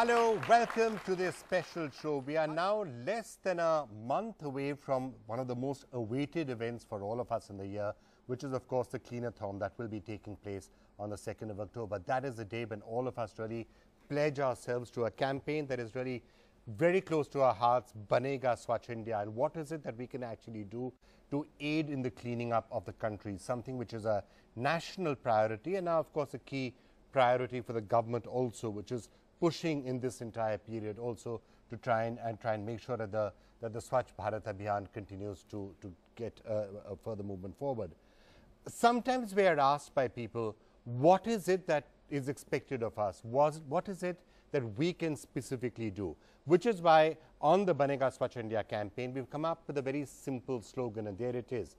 Hello, welcome to this special show. We are now less than a month away from one of the most awaited events for all of us in the year, which is of course the Cleanathon that will be taking place on the 2nd of October. That is the day when all of us really pledge ourselves to a campaign that is really very close to our hearts, Banega Swachh India. And what is it that we can actually do to aid in the cleaning up of the country, something which is a national priority and now of course a key priority for the government also, which is pushing in this entire period also to try and make sure that the Swachh Bharat Abhiyan continues to get a further movement forward. Sometimes we are asked by people, what is it that is expected of us? What is it that we can specifically do? Which is why on the Banega Swachh India campaign, we've come up with a very simple slogan, and there it is,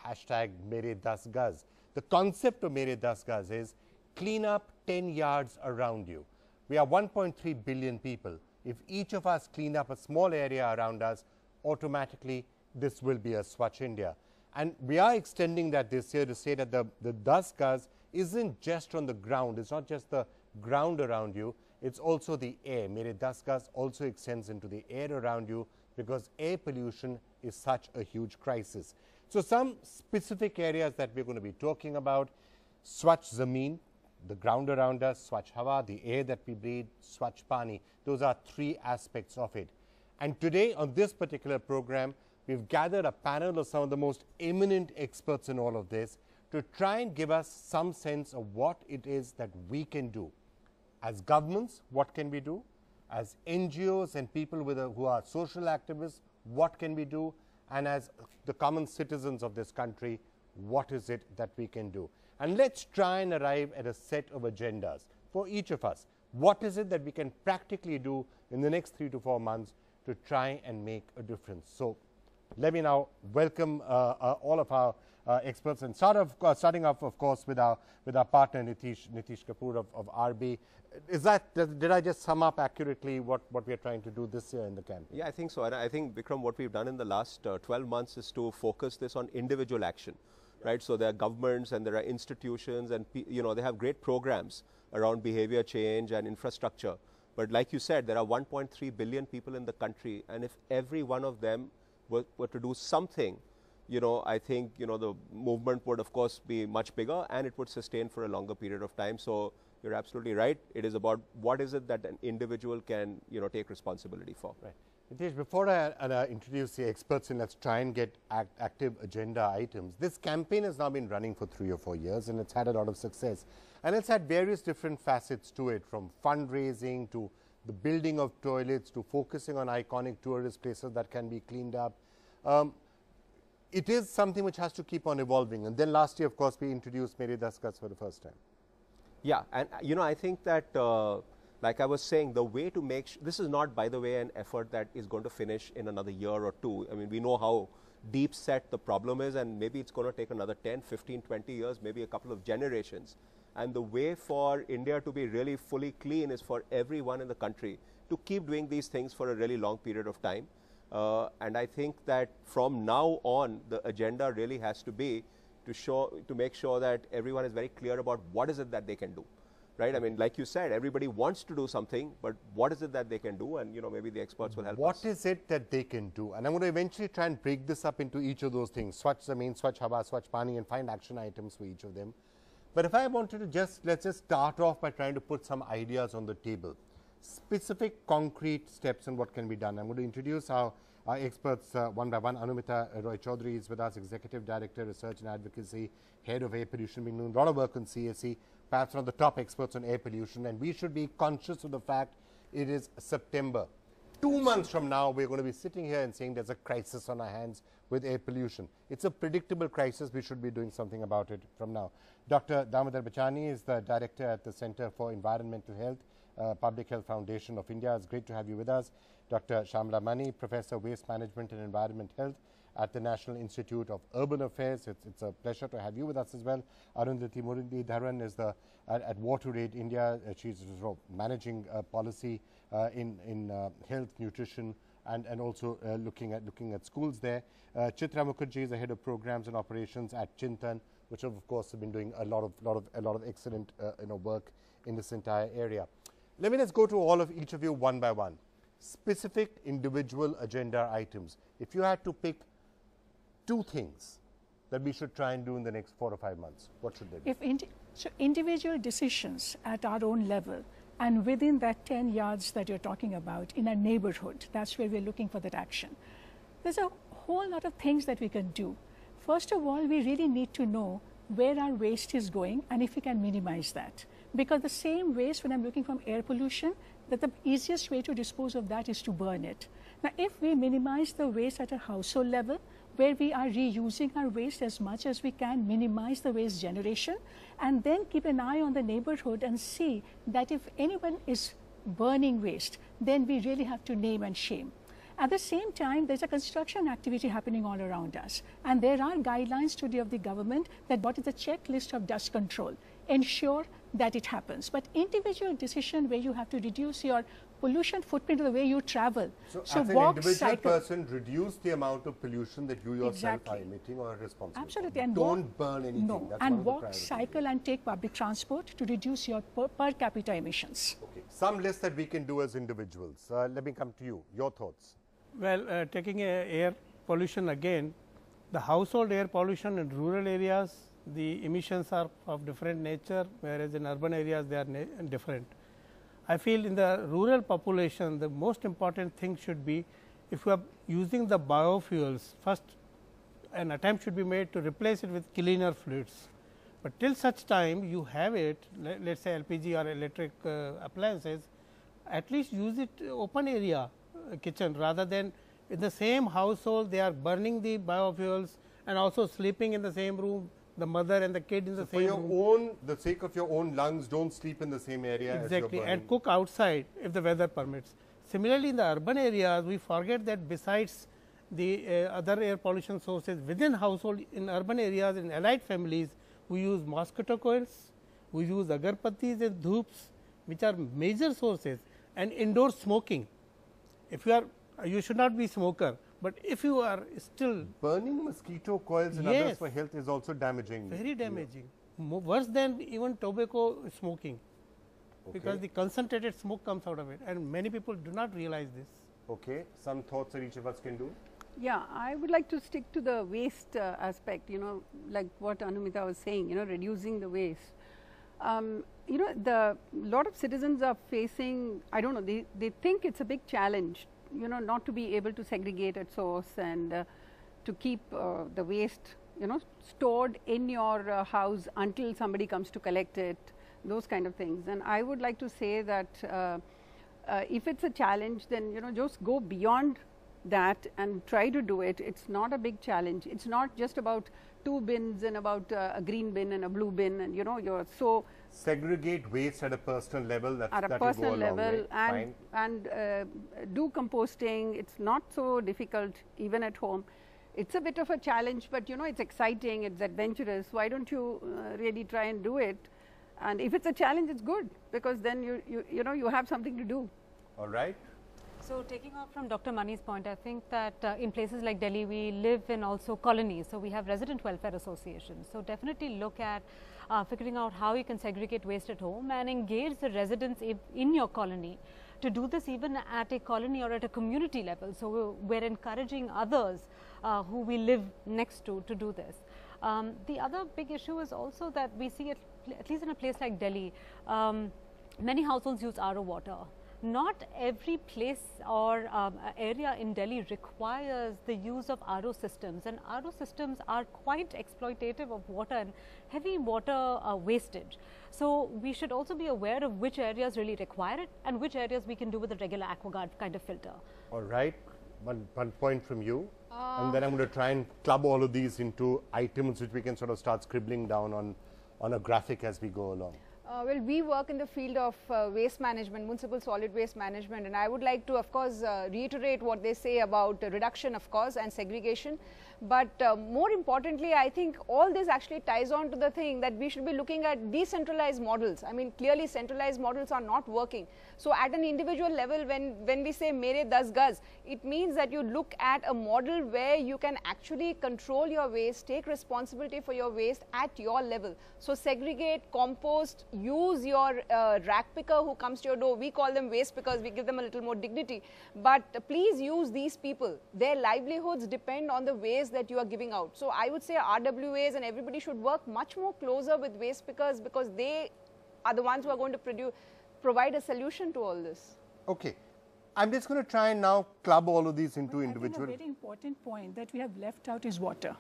hashtag Mere 10 Gaz. The concept of Mere 10 Gaz is clean up 10 yards around you. We are 1.3 billion people. If each of us clean up a small area around us, automatically this will be a Swachh India. And we are extending that this year to say that the 10 Gaz isn't just on the ground. It's not just the ground around you. It's also the air. Mere 10 Gaz also extends into the air around you because air pollution is such a huge crisis. So some specific areas that we're going to be talking about: Swachh Zameen, the ground around us; Swachh Hawa, the air that we breathe; Swachh Pani. Those are three aspects of it. And today on this particular program, we've gathered a panel of some of the most eminent experts in all of this to try and give us some sense of what it is that we can do. As governments, what can we do? As NGOs and people who are social activists, what can we do? And as the common citizens of this country, what is it that we can do? And let's try and arrive at a set of agendas for each of us. What is it that we can practically do in the next 3 to 4 months to try and make a difference? So let me now welcome all of our experts, and starting off, of course, with our partner Nitish Kapoor of RB. Did I just sum up accurately what we are trying to do this year in the campaign? Yeah, I think so. And I think, Vikram, what we've done in the last 12 months is to focus this on individual action. Right, so there are governments and there are institutions, and they have great programs around behavior change and infrastructure. But like you said, there are 1.3 billion people in the country, and if every one of them were to do something, I think the movement would of course be much bigger and it would sustain for a longer period of time. So you're absolutely right. It is about what is it that an individual can take responsibility for. Right. Nitish, before I introduce the experts in, let's try and get active agenda items. This campaign has now been running for 3 or 4 years and it's had a lot of success. And it's had various different facets to it, from fundraising to the building of toilets to focusing on iconic tourist places that can be cleaned up. It is something which has to keep on evolving. And then last year, of course, we introduced Mere 10 Gaz for the first time. Yeah, and I think that like I was saying, the way to make this is not, by the way, an effort that is going to finish in another year or two. I mean, we know how deep set the problem is, and maybe it's going to take another 10, 15, 20 years, maybe a couple of generations. And the way for India to be really fully clean is for everyone in the country to keep doing these things for a really long period of time. And I think that from now on, the agenda really has to be to make sure that everyone is very clear about what is it that they can do. Right? I mean, like you said, everybody wants to do something, but what is it that they can do? And, maybe the experts will help us. What is it that they can do? And I'm going to eventually try and break this up into each of those things: Swachh Zameen, Swachh Hawa, Swachh Pani, and find action items for each of them. But if I wanted to let's just start off by trying to put some ideas on the table. Specific, concrete steps and what can be done. I'm going to introduce our experts one by one. Anumita Roy Chaudhary is with us, Executive Director, Research and Advocacy, Head of Air Pollution. We've done a lot of work on CAC, perhaps one of the top experts on air pollution, and we should be conscious of the fact it is September. 2 months from now, we're going to be sitting here and saying there's a crisis on our hands with air pollution. It's a predictable crisis. We should be doing something about it from now. Dr. Damodar Bachani is the Director at the Center for Environmental Health, Public Health Foundation of India. It's great to have you with us. Dr. Shamla Mani, Professor Waste Management and Environment Health at the National Institute of Urban Affairs. It's a pleasure to have you with us as well. Arundhati Muralidharan is at WaterAid India. She's managing policy in health, nutrition, and also looking at schools there. Chitra Mukherjee is the Head of Programs and Operations at Chintan, which of course have been doing a lot of excellent work in this entire area. Let me just go to all of each of you one by one. Specific individual agenda items. If you had to pick 2 things that we should try and do in the next 4 or 5 months, what should they be? So individual decisions at our own level and within that 10 yards that you're talking about in a neighborhood, that's where we're looking for that action. There's a whole lot of things that we can do. First of all, we really need to know where our waste is going and if we can minimize that. Because the same waste, when I'm looking from air pollution, that the easiest way to dispose of that is to burn it. Now, if we minimize the waste at a household level, where we are reusing our waste as much as we can, minimize the waste generation, and then keep an eye on the neighborhood and see that if anyone is burning waste, then we really have to name and shame. At the same time, there's a construction activity happening all around us, and there are guidelines today of the government that what is the checklist of dust control. Ensure that it happens. But individual decision where you have to reduce your pollution footprint of the way you travel. So as an walk, individual cycle. person, reduce the amount of pollution that you yourself Exactly. are emitting or are responsible Absolutely. for. And don't burn anything. No, That's and one of the walk, priorities. cycle and take public transport to reduce your per capita emissions. Okay. Some list that we can do as individuals. Let me come to you. Your thoughts. Well, taking air pollution again, the household air pollution in rural areas, the emissions are of different nature, whereas in urban areas they are different. I feel in the rural population, the most important thing should be, if you are using the biofuels, first an attempt should be made to replace it with cleaner fluids. But till such time you have it, let us say LPG or electric appliances, at least use it open area kitchen, rather than in the same household they are burning the biofuels and also sleeping in the same room, the mother and the kid in the For same your room. own, the sake of your own lungs, don't sleep in the same area Exactly, as you're and burning. cook outside if the weather permits. Similarly, in the urban areas, we forget that besides the other air pollution sources within household, in urban areas, in allied families, we use mosquito coils, we use agarbattis and dhoops, which are major sources, and indoor smoking. If you are, you should not be smoker, but if you are still Burning mosquito coils and others Yes. for health is also damaging. very damaging, worse than even tobacco smoking, because the concentrated smoke comes out of it, and many people do not realize this. Okay, some thoughts that each of us can do. Yeah, I would like to stick to the waste aspect, like what Anumita was saying, reducing the waste. The lot of citizens are facing, I don't know, they think it's a big challenge, not to be able to segregate at source and to keep the waste, stored in your house until somebody comes to collect it, those kind of things. And I would like to say that if it's a challenge, then, just go beyond that and try to do it. It's not a big challenge. It's not just about 2 bins and about a green bin and a blue bin, and you're so Segregate waste at a personal level. That at a will personal go a long level, way. and do composting. It's not so difficult even at home. It's a bit of a challenge, but it's exciting, it's adventurous. Why don't you really try and do it? And if it's a challenge, it's good, because then you have something to do. All right. So taking off from Dr. Mani's point, I think that in places like Delhi, we live in also colonies. So we have resident welfare associations. So definitely look at figuring out how you can segregate waste at home and engage the residents in your colony to do this even at a colony or at a community level. So we're encouraging others who we live next to do this. The other big issue is also that we see, at least in a place like Delhi, many households use RO water. Not every place or area in Delhi requires the use of RO systems, and RO systems are quite exploitative of water and heavy water wastage. So we should also be aware of which areas really require it and which areas we can do with a regular AquaGuard kind of filter. All right. One point from you, and then I'm going to try and club all of these into items which we can sort of start scribbling down on a graphic as we go along. Well, we work in the field of waste management, municipal solid waste management, and I would like to, of course, reiterate what they say about reduction, of course, and segregation. But more importantly, I think all this actually ties on to the thing that we should be looking at decentralized models. I mean, clearly centralized models are not working. So at an individual level, when we say mere 10 gaz, it means that you look at a model where you can actually control your waste, take responsibility for your waste at your level. So segregate, compost, use your rack picker who comes to your door. We call them waste pickers, we give them a little more dignity. But please use these people. Their livelihoods depend on the waste that you are giving out. So I would say RWAs and everybody should work much more closer with waste pickers, because they are the ones who are going to provide a solution to all this. Okay. I'm just going to try and now club all of these into individual. I think a very important point that we have left out is water.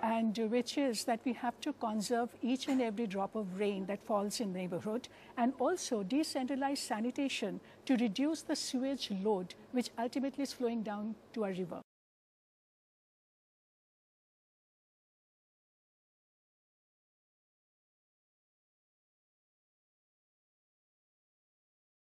And which is that we have to conserve each and every drop of rain that falls in the neighborhood, and also decentralize sanitation to reduce the sewage load which ultimately is flowing down to our river.